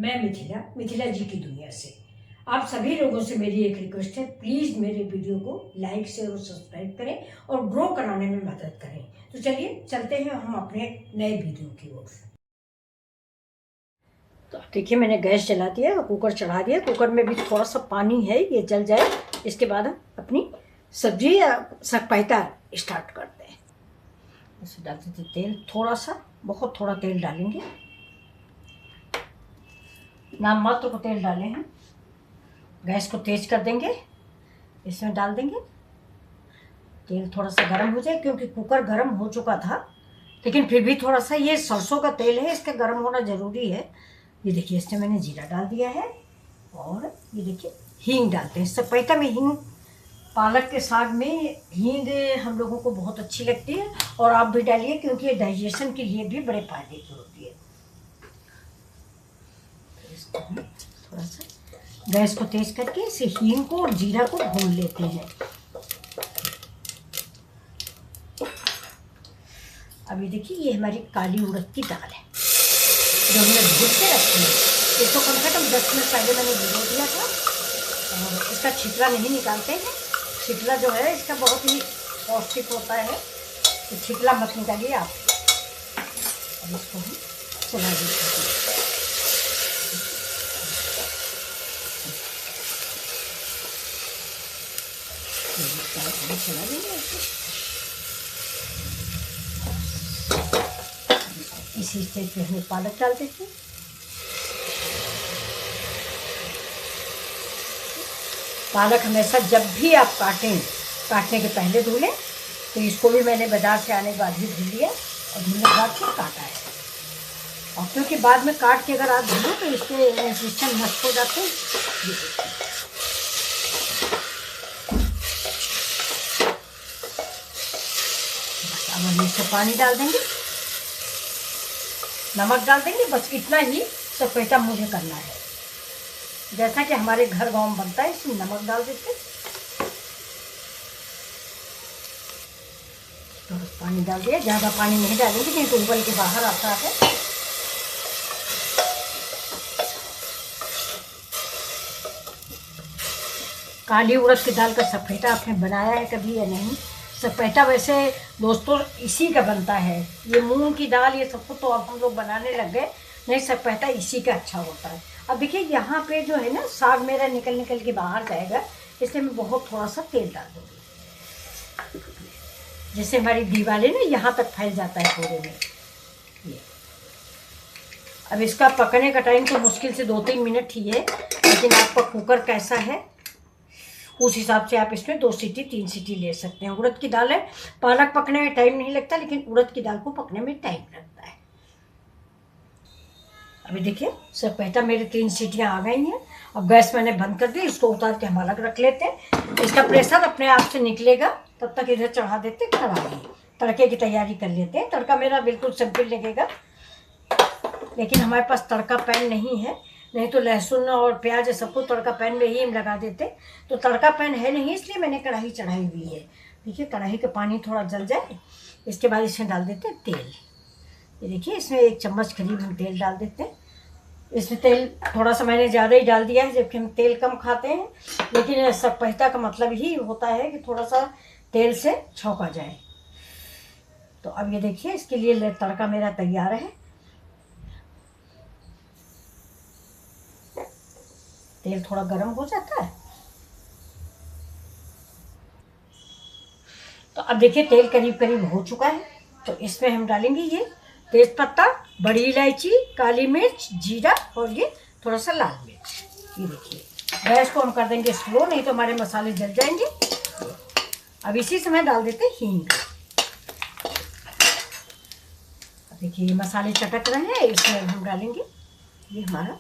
मैं मिथिला, मिथिला जी की दुनिया से। आप सभी लोगों से मेरी एक रिक्वेस्ट है, प्लीज़ मेरे वीडियो को लाइक शेयर और सब्सक्राइब करें और ग्रो कराने में मदद करें। तो चलिए चलते हैं हम अपने नए वीडियो की ओर। तो देखिए मैंने गैस जला दिया और कुकर चढ़ा दिया। कुकर में भी थोड़ा सा पानी है, ये जल जाए। इसके बाद हम अपनी सब्जी या सकपैता स्टार्ट करते हैं। इसमें डाल देते तेल, थोड़ा सा, बहुत थोड़ा तेल डालेंगे, नाम मात्र को तेल डाले हैं। गैस को तेज कर देंगे, इसमें डाल देंगे। तेल थोड़ा सा गर्म हो जाए, क्योंकि कुकर गर्म हो चुका था, लेकिन फिर भी थोड़ा सा, ये सरसों का तेल है, इसका गर्म होना ज़रूरी है। ये देखिए इसमें मैंने जीरा डाल दिया है और ये देखिए हींग डालते हैं। सकपैता में हींग, पालक के साग में हींग हम लोगों को बहुत अच्छी लगती है और आप भी डालिए, क्योंकि ये डाइजेशन के लिए भी बड़े फायदे की होती है। इसको हम थोड़ा सा गैस को तेज करके इसे हींग को और जीरा को भून लेते हैं। अभी देखिए ये हमारी काली उड़द की दाल है जो हमने भून के रखी है। इसको कम से कम 10 मिनट पहले मैंने भिगो दिया था और इसका छिलका नहीं निकालते हैं। छिलका जो है इसका बहुत ही पौष्टिक होता है, तो छिलका मत निकालिए आप। अब इसको हम चला देते हैं। चला देंगे इसी स्टेज पे हमें पालक डाल देते हैं। पालक हमेशा जब भी आप काटने के पहले धो लें। तो इसको भी मैंने बाजार से आने के बाद ही धुल लिया और धुलने के बाद फिर काटा है। और क्योंकि बाद में काट के अगर आप धुलो तो इसके न्यूट्रिशन नष्ट हो जाते हैं। अब हम इससे पानी डाल देंगे, नमक डाल देंगे, बस इतना ही सकपैता मुझे करना है। जैसा कि हमारे घर गांव में बनता है, इसमें नमक डाल देते, तो पानी डाल दिया। ज़्यादा पानी नहीं डालेंगे नहीं तो उबल के बाहर आता है। काली उड़द की दाल का सकपैता आपने बनाया है कभी या नहीं? सकपैता वैसे दोस्तों इसी का बनता है। ये मूंग की दाल ये सब कुछ तो अब हम लोग बनाने लग गए, नहीं सकपैता इसी का अच्छा होता है। अब देखिए यहाँ पे जो है ना, साग मेरा निकल के बाहर जाएगा, इसलिए मैं बहुत थोड़ा सा तेल डाल दूँगी, जैसे हमारी दीवारें ना यहाँ तक फैल जाता है पूरे में। ये अब इसका पकने का टाइम तो मुश्किल से 2-3 मिनट ही है, लेकिन आपका कुकर कैसा है उस हिसाब से आप इसमें 2 सीटी 3 सीटी ले सकते हैं। उड़द की दाल है, पालक पकने में टाइम नहीं लगता, लेकिन उड़द की दाल को पकने में टाइम लगता है। अभी देखिए सकपैता मेरे 3 सीटियाँ आ गई हैं। अब गैस मैंने बंद कर दी, इसको उतार के हम अलग रख लेते हैं। इसका प्रेशर अपने आप से निकलेगा, तब तक इधर चढ़ा देते कढ़ाई। तड़के की तैयारी कर लेते हैं। तड़का मेरा बिल्कुल सिंपल लगेगा, लेकिन हमारे पास तड़का पैन नहीं है, नहीं तो लहसुन और प्याज सबको तड़का पैन में ही हम लगा देते। तो तड़का पैन है नहीं, इसलिए मैंने कढ़ाई चढ़ाई हुई है। देखिए कढ़ाई का पानी थोड़ा जल जाए, इसके बाद इसमें डाल देते हैं तेल। ये देखिए इसमें 1 चम्मच करीब हम तेल डाल देते हैं। इसमें तेल थोड़ा सा मैंने ज़्यादा ही डाल दिया है, जबकि हम तेल कम खाते हैं, लेकिन सकपैता का मतलब ही होता है कि थोड़ा सा तेल से छौंका जाए। तो अब ये देखिए इसके लिए तड़का मेरा तैयार है। तेल थोड़ा गर्म हो जाता है, तो अब देखिए तेल करीब हो चुका है। तो इसमें हम डालेंगे ये तेज़पत्ता, बड़ी इलायची, काली मिर्च, जीरा और ये थोड़ा सा लाल मिर्च। ये देखिए गैस को हम कर देंगे स्लो, नहीं तो हमारे मसाले जल जाएंगे। अब इसी समय डाल देते हैं हींग। देखिए ये मसाले चटक रहे हैं, इसमें हम डालेंगे ये हमारा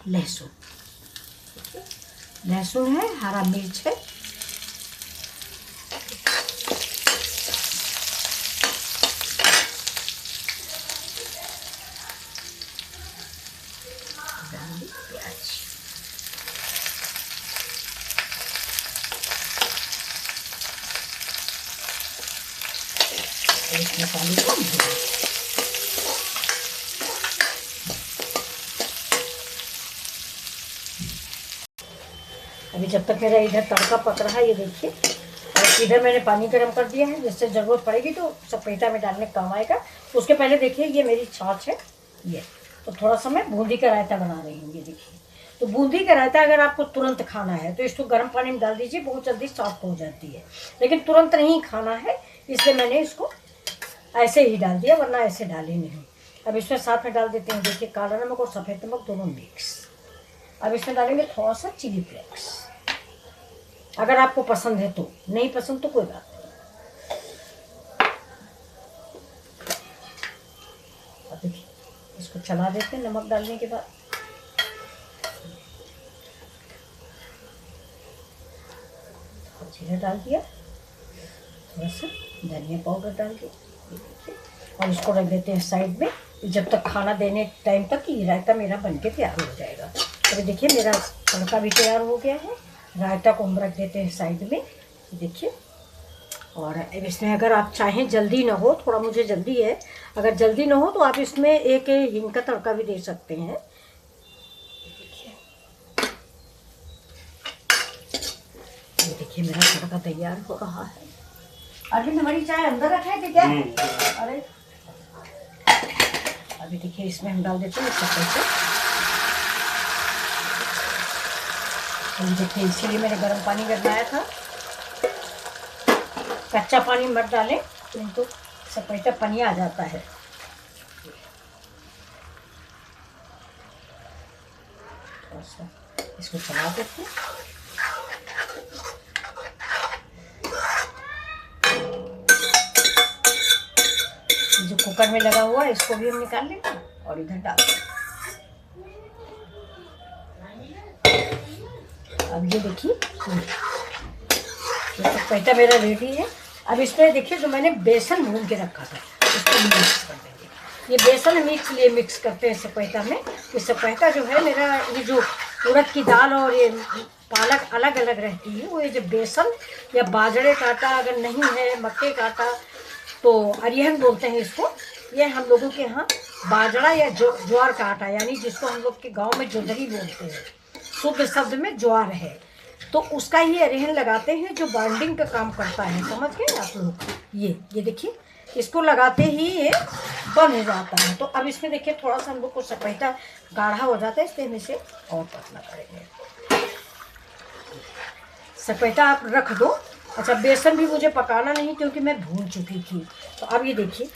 लहसुन। लहसुन है, हरा मिर्च है, प्याज। इस मसाले को अभी जब तक मेरा इधर तड़का पक रहा है, ये देखिए, और इधर मैंने पानी गर्म कर दिया है, जिससे ज़रूरत पड़ेगी तो सपेटा में डालने का काम आएगा। उसके पहले देखिए ये मेरी छाछ है, ये तो थोड़ा सा मैं बूंदी का रायता बना रही हूँ। ये देखिए, तो बूंदी का रायता अगर आपको तुरंत खाना है तो इसको गर्म पानी में डाल दीजिए, बहुत जल्दी सॉफ्ट हो जाती है। लेकिन तुरंत नहीं खाना है, इसलिए मैंने इसको ऐसे ही डाल दिया, वरना ऐसे डाली नहीं। अब इसमें साथ में डाल देते हैं, देखिए, काला नमक और सफ़ेद नमक दोनों मिक्स। अब इसमें डालेंगे थोड़ा सा चिली फ्लेक्स, अगर आपको पसंद है तो, नहीं पसंद तो कोई बात नहीं। अब देखिए, इसको चला देते हैं नमक डालने के बाद। जीरा डाल दिया, थोड़ा सा धनिया पाउडर डाल के, और इसको रख देते हैं साइड में, जब तक खाना देने टाइम तक ये रायता मेरा बनके तैयार हो जाएगा। अभी देखिए मेरा तड़का भी तैयार हो गया है, रायता को हम रख देते हैं साइड में, देखिए। और अब इसमें अगर आप चाहें जल्दी ना हो, थोड़ा मुझे जल्दी है, अगर जल्दी ना हो तो आप इसमें एक हींग का तड़का भी दे सकते हैं। ये देखिए मेरा तड़का तैयार हो रहा है। अरविंद, हमारी चाय अंदर रखा है क्या? अरे अभी देखिए इसमें हम डाल देते हैं सपेटा। अभी देखिए, इसीलिए मैंने गर्म पानी बनाया था, कच्चा पानी मत डालें, नहीं तो सपेटा पानी आ जाता है। इसको चला देते हैं। जो कुकर में लगा हुआ है इसको भी हम निकाल लेंगे और इधर डाल देंगे। अब ये देखिए, ये सपेटा मेरा रेडी है। अब इसमें देखिए जो मैंने बेसन भून के रखा था, इसको मिक्स कर देंगे। ये बेसन हम इसलिए मिक्स करते हैं सपेटा में कि सपेटा जो है मेरा, ये जो उड़द की दाल और ये पालक अलग अलग रहती है, वो ये जो बेसन या बाजरे का आटा अगर नहीं है, मक्के का आटा, तो अरिहन बोलते हैं इसको, ये हम लोगों के यहाँ बाजरा या ज्वार का आटा, यानी जिसको हम लोग के गांव में जोदरी बोलते हैं, शुद्ध शब्द में ज्वार है, तो उसका ही अरिहन लगाते हैं जो बाइंडिंग का काम करता है। समझ गए आप लोग? ये देखिए, इसको लगाते ही ये बन हो जाता है। तो अब इसमें देखिए थोड़ा सा हम लोग को सपेटा गाढ़ा हो जाता है, इसलिए हम इसे और पतला करेंगे। सपेटा आप रख दो। अच्छा, बेसन भी मुझे पकाना नहीं क्योंकि मैं भून चुकी थी। तो अब ये देखिए,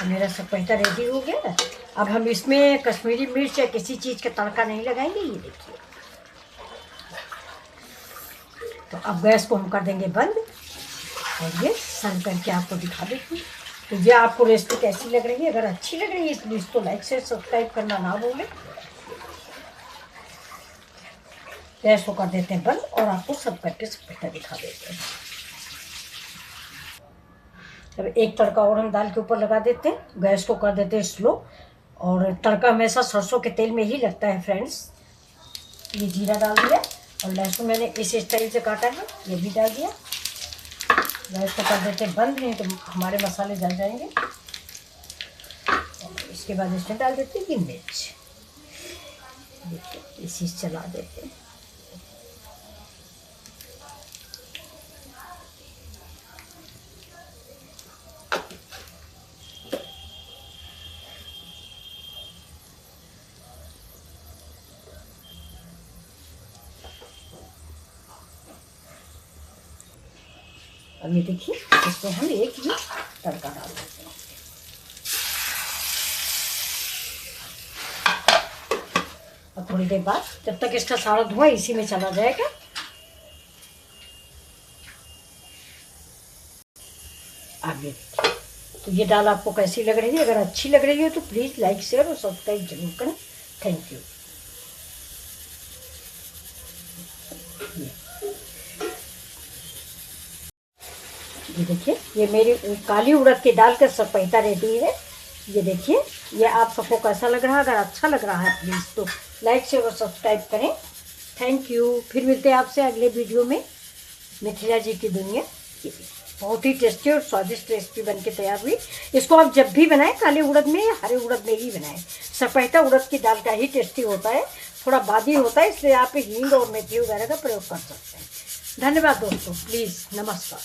मेरा सपेटा रेडी हो गया। अब हम इसमें कश्मीरी मिर्च या किसी चीज़ का तड़का नहीं लगाएंगे। ये देखिए, तो अब गैस को हम कर देंगे बंद और ये सर्व करके आपको दिखा देती। तो ये आपको रेसिपी कैसी लग रही है? अगर अच्छी लग रही है प्लीज़ तो लाइक शेयर सब्सक्राइब करना ना भूलें। गैस को कर देते हैं बंद और आपको सब करके सपेटा दिखा देते हैं। अब एक तड़का और हम दाल के ऊपर लगा देते हैं, गैस को कर देते हैं स्लो। और तड़का हमेशा सरसों के तेल में ही लगता है फ्रेंड्स। ये जीरा डाल दिया और लहसुन मैंने इस स्टाइल से काटा है, ये भी डाल दिया। गैस को कर देते हैं बंद, नहीं तो हमारे मसाले जल जाएंगे। और इसके बाद इसमें डाल देते हैं ये मिर्च, देखिए इसी से चला देते हैं। अब ये देखिए, इसको हम एक ही तड़का डाल देते हैं। और थोड़ी देर बाद, जब तक इसका सारा धुआं इसी में चला जाएगा, आगे तो ये दाल आपको कैसी लग रही है? अगर अच्छी लग रही है तो प्लीज़ लाइक शेयर और सब्सक्राइब जरूर करें। Thank you. ये देखिए, ये मेरी काली उड़द की दाल का सपेटा रेडी है। ये देखिए, ये आप सबको कैसा लग रहा है? अगर अच्छा लग रहा है प्लीज़ तो लाइक शेयर और सब्सक्राइब करें। Thank you. फिर मिलते हैं आपसे अगले वीडियो में। मिथिला जी की दुनिया। ये बहुत ही टेस्टी और स्वादिष्ट रेसिपी बन के तैयार हुई। इसको आप जब भी बनाएं काले उड़द में या हरे उड़द में ही बनाएं। सपेटा उड़द की दाल का ही टेस्टी होता है, थोड़ा बादी होता है, इसलिए आप हींग और मेथी वगैरह का प्रयोग कर सकते हैं। धन्यवाद दोस्तों, प्लीज़, नमस्कार।